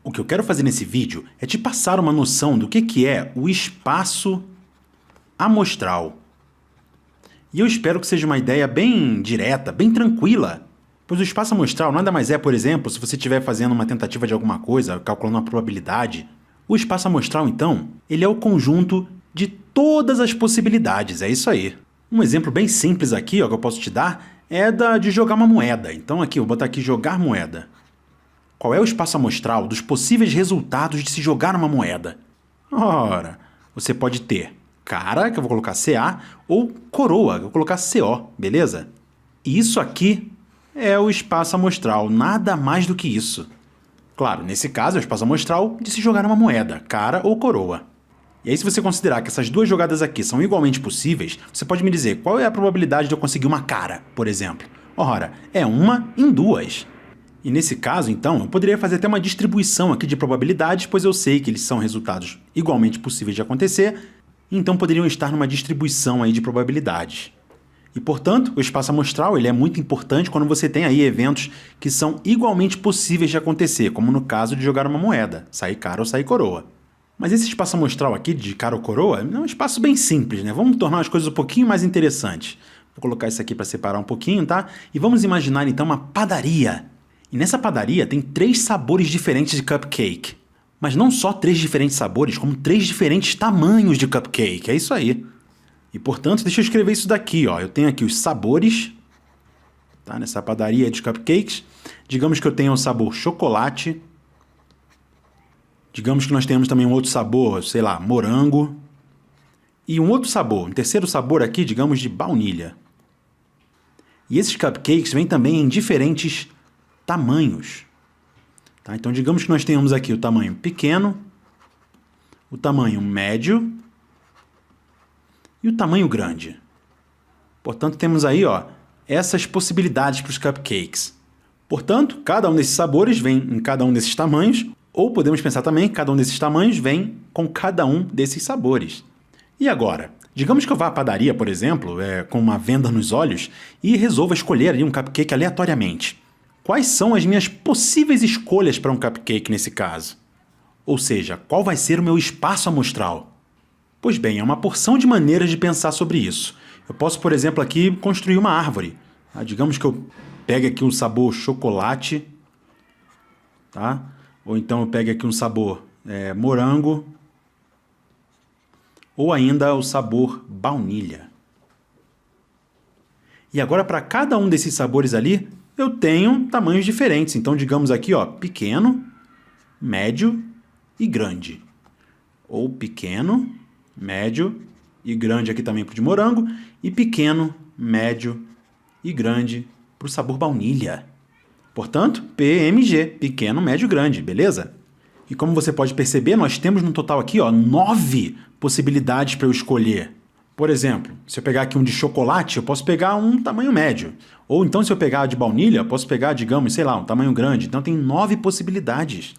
O que eu quero fazer nesse vídeo é te passar uma noção do que é o espaço amostral. E eu espero que seja uma ideia bem direta, bem tranquila, pois o espaço amostral nada mais é, por exemplo, se você estiver fazendo uma tentativa de alguma coisa, calculando uma probabilidade. O espaço amostral, então, ele é o conjunto de todas as possibilidades, é isso aí. Um exemplo bem simples aqui, ó, que eu posso te dar é de jogar uma moeda. Então aqui, eu vou botar aqui jogar moeda. Qual é o espaço amostral dos possíveis resultados de se jogar uma moeda? Ora, você pode ter cara, que eu vou colocar CA, ou coroa, que eu vou colocar CO, beleza? E isso aqui é o espaço amostral, nada mais do que isso. Claro, nesse caso é o espaço amostral de se jogar uma moeda, cara ou coroa. E aí, se você considerar que essas duas jogadas aqui são igualmente possíveis, você pode me dizer qual é a probabilidade de eu conseguir uma cara, por exemplo. Ora, é 1 em 2. E nesse caso, então, eu poderia fazer até uma distribuição aqui de probabilidades, pois eu sei que eles são resultados igualmente possíveis de acontecer, então poderiam estar numa distribuição aí de probabilidades. E, portanto, o espaço amostral ele é muito importante quando você tem aí eventos que são igualmente possíveis de acontecer, como no caso de jogar uma moeda, sair cara ou sair coroa. Mas esse espaço amostral aqui, de cara ou coroa, é um espaço bem simples, né? Vamos tornar as coisas um pouquinho mais interessantes. Vou colocar isso aqui para separar um pouquinho, tá? E vamos imaginar, então, uma padaria. E nessa padaria tem 3 sabores diferentes de cupcake. Mas não só 3 diferentes sabores, como 3 diferentes tamanhos de cupcake. É isso aí. E, portanto, deixa eu escrever isso daqui, ó. Eu tenho aqui os sabores, tá? Nessa padaria de cupcakes. Digamos que eu tenho o sabor chocolate. Digamos que nós temos também um outro sabor, sei lá, morango. E um outro sabor, um terceiro sabor aqui, digamos, de baunilha. E esses cupcakes vêm também em diferentes tamanhos. Tá? Então, digamos que nós tenhamos aqui o tamanho pequeno, o tamanho médio e o tamanho grande. Portanto, temos aí, ó, essas possibilidades para os cupcakes. Portanto, cada um desses sabores vem em cada um desses tamanhos, ou podemos pensar também que cada um desses tamanhos vem com cada um desses sabores. E agora? Digamos que eu vá à padaria, por exemplo, com uma venda nos olhos e resolva escolher ali um cupcake aleatoriamente. Quais são as minhas possíveis escolhas para um cupcake nesse caso? Ou seja, qual vai ser o meu espaço amostral? Pois bem, é uma porção de maneiras de pensar sobre isso. Eu posso, por exemplo, aqui construir uma árvore. Tá? Digamos que eu pegue aqui um sabor chocolate, tá? Ou então eu pegue aqui um sabor morango, ou ainda o sabor baunilha. E agora, para cada um desses sabores ali, eu tenho tamanhos diferentes. Então, digamos aqui, ó, pequeno, médio e grande. Ou pequeno, médio e grande aqui também para o de morango. E pequeno, médio e grande para o sabor baunilha. Portanto, PMG, pequeno, médio, grande, beleza? E como você pode perceber, nós temos no total aqui, ó, 9 possibilidades para eu escolher. Por exemplo, se eu pegar aqui um de chocolate, eu posso pegar um tamanho médio. Ou então, se eu pegar de baunilha, eu posso pegar, digamos, sei lá, um tamanho grande. Então, tem 9 possibilidades.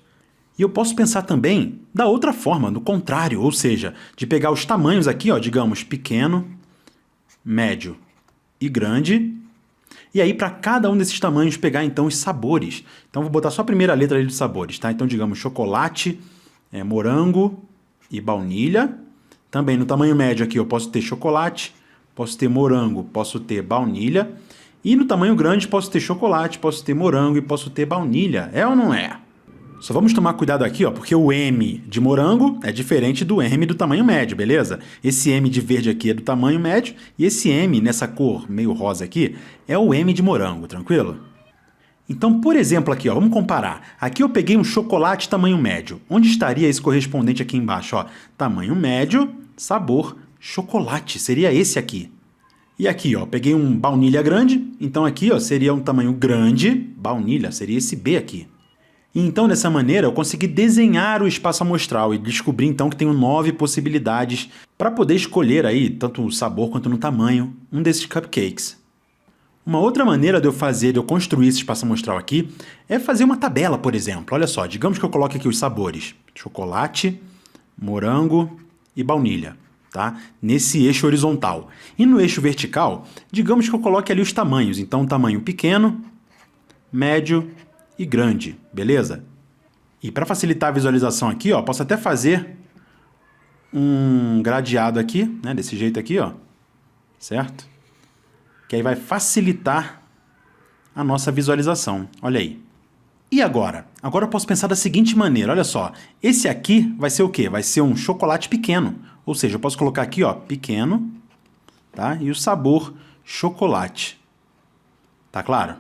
E eu posso pensar também da outra forma, no contrário, ou seja, de pegar os tamanhos aqui, ó, digamos, pequeno, médio e grande. E aí, para cada um desses tamanhos, pegar, então, os sabores. Então, vou botar só a primeira letra ali dos sabores, tá? Então, digamos, chocolate, morango e baunilha. Também no tamanho médio aqui eu posso ter chocolate, posso ter morango, posso ter baunilha. E no tamanho grande posso ter chocolate, posso ter morango e posso ter baunilha. É ou não é? Só vamos tomar cuidado aqui, ó, porque o M de morango é diferente do M do tamanho médio, beleza? Esse M de verde aqui é do tamanho médio e esse M nessa cor meio rosa aqui é o M de morango, tranquilo? Então, por exemplo aqui, ó, vamos comparar. Aqui eu peguei um chocolate tamanho médio. Onde estaria esse correspondente aqui embaixo? Ó? Tamanho médio, sabor, chocolate. Seria esse aqui. E aqui, ó, peguei um baunilha grande. Então aqui, ó, seria um tamanho grande, baunilha, seria esse B aqui. E então, dessa maneira, eu consegui desenhar o espaço amostral e descobri então que tenho 9 possibilidades para poder escolher aí, tanto o sabor quanto no tamanho, um desses cupcakes. Uma outra maneira de eu construir esse espaço amostral aqui é fazer uma tabela, por exemplo. Olha só, digamos que eu coloque aqui os sabores: chocolate, morango e baunilha, tá? Nesse eixo horizontal. E no eixo vertical, digamos que eu coloque ali os tamanhos. Então, tamanho pequeno, médio e grande, beleza? E para facilitar a visualização aqui, ó, posso até fazer um gradeado aqui, né, desse jeito aqui, ó, certo? Que aí vai facilitar a nossa visualização. Olha aí. E agora? Agora eu posso pensar da seguinte maneira, olha só. Esse aqui vai ser o quê? Vai ser um chocolate pequeno. Ou seja, eu posso colocar aqui, ó, pequeno, tá? E o sabor chocolate. Tá claro?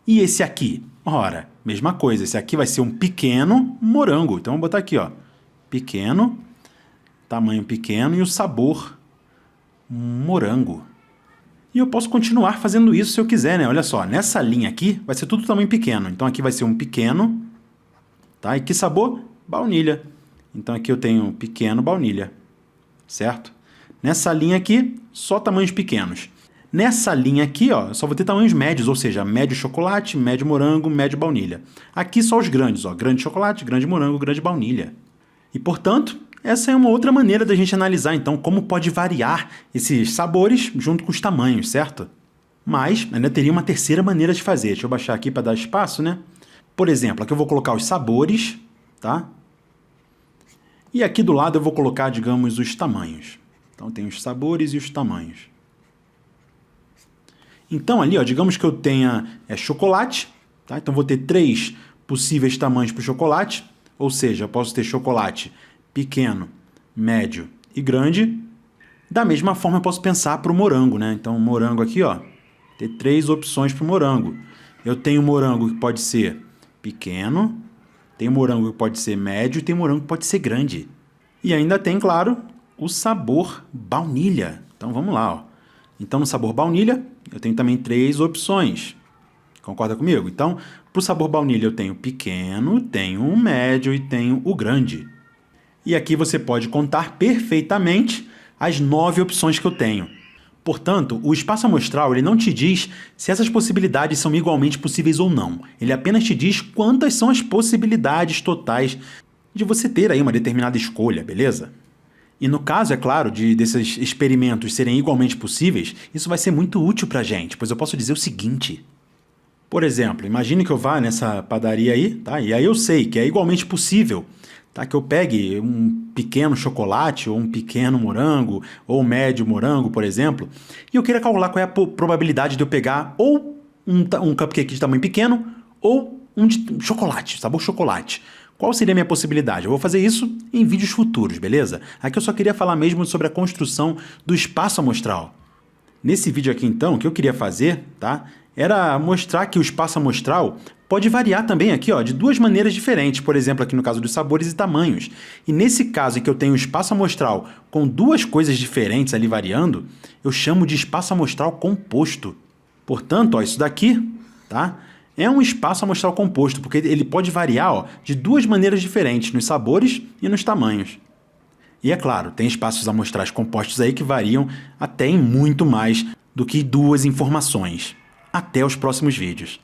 E esse aqui? Ora, mesma coisa. Esse aqui vai ser um pequeno morango. Então, eu vou botar aqui, ó, pequeno, tamanho pequeno e o sabor morango. E eu posso continuar fazendo isso se eu quiser, né? Olha só, nessa linha aqui vai ser tudo tamanho pequeno. Então aqui vai ser um pequeno, tá? E que sabor? Baunilha. Então aqui eu tenho pequeno baunilha, certo? Nessa linha aqui, só tamanhos pequenos. Nessa linha aqui, ó, eu só vou ter tamanhos médios, ou seja, médio chocolate, médio morango, médio baunilha. Aqui só os grandes, ó, grande chocolate, grande morango, grande baunilha. E, portanto, essa é uma outra maneira da gente analisar, então, como pode variar esses sabores junto com os tamanhos, certo? Mas ainda teria uma terceira maneira de fazer. Deixa eu baixar aqui para dar espaço, né? Por exemplo, aqui eu vou colocar os sabores, tá? E aqui do lado eu vou colocar, digamos, os tamanhos. Então, tem os sabores e os tamanhos. Então, ali, ó, digamos que eu tenha chocolate, tá? Então, vou ter 3 possíveis tamanhos para o chocolate, ou seja, eu posso ter chocolate pequeno, médio e grande. Da mesma forma, eu posso pensar para o morango, né? Então, morango aqui, ó, ter 3 opções para o morango. Eu tenho morango que pode ser pequeno, tem morango que pode ser médio e tem morango que pode ser grande. E ainda tem, claro, o sabor baunilha. Então, vamos lá, ó. Então, no sabor baunilha, eu tenho também 3 opções. Concorda comigo? Então, para o sabor baunilha, eu tenho o pequeno, tenho o médio e tenho o grande. E aqui você pode contar perfeitamente as 9 opções que eu tenho. Portanto, o espaço amostral ele não te diz se essas possibilidades são igualmente possíveis ou não. Ele apenas te diz quantas são as possibilidades totais de você ter aí uma determinada escolha, beleza? E no caso, é claro, desses experimentos serem igualmente possíveis, isso vai ser muito útil para a gente, pois eu posso dizer o seguinte. Por exemplo, imagine que eu vá nessa padaria aí, tá? E aí eu sei que é igualmente possível, tá? Que eu pegue um pequeno chocolate, ou um pequeno morango, ou um médio morango, por exemplo, e eu queira calcular qual é a probabilidade de eu pegar ou um cupcake de tamanho pequeno, ou um de chocolate, sabor chocolate. Qual seria a minha possibilidade? Eu vou fazer isso em vídeos futuros, beleza? Aqui eu só queria falar mesmo sobre a construção do espaço amostral. Nesse vídeo aqui, então, o que eu queria fazer, tá? Era mostrar que o espaço amostral pode variar também aqui, ó, de 2 maneiras diferentes, por exemplo, aqui no caso dos sabores e tamanhos. E nesse caso em que eu tenho um espaço amostral com 2 coisas diferentes ali variando, eu chamo de espaço amostral composto. Portanto, ó, isso daqui, tá? É um espaço amostral composto, porque ele pode variar, ó, de 2 maneiras diferentes, nos sabores e nos tamanhos. E é claro, tem espaços amostrais compostos aí que variam até em muito mais do que 2 informações. Até os próximos vídeos.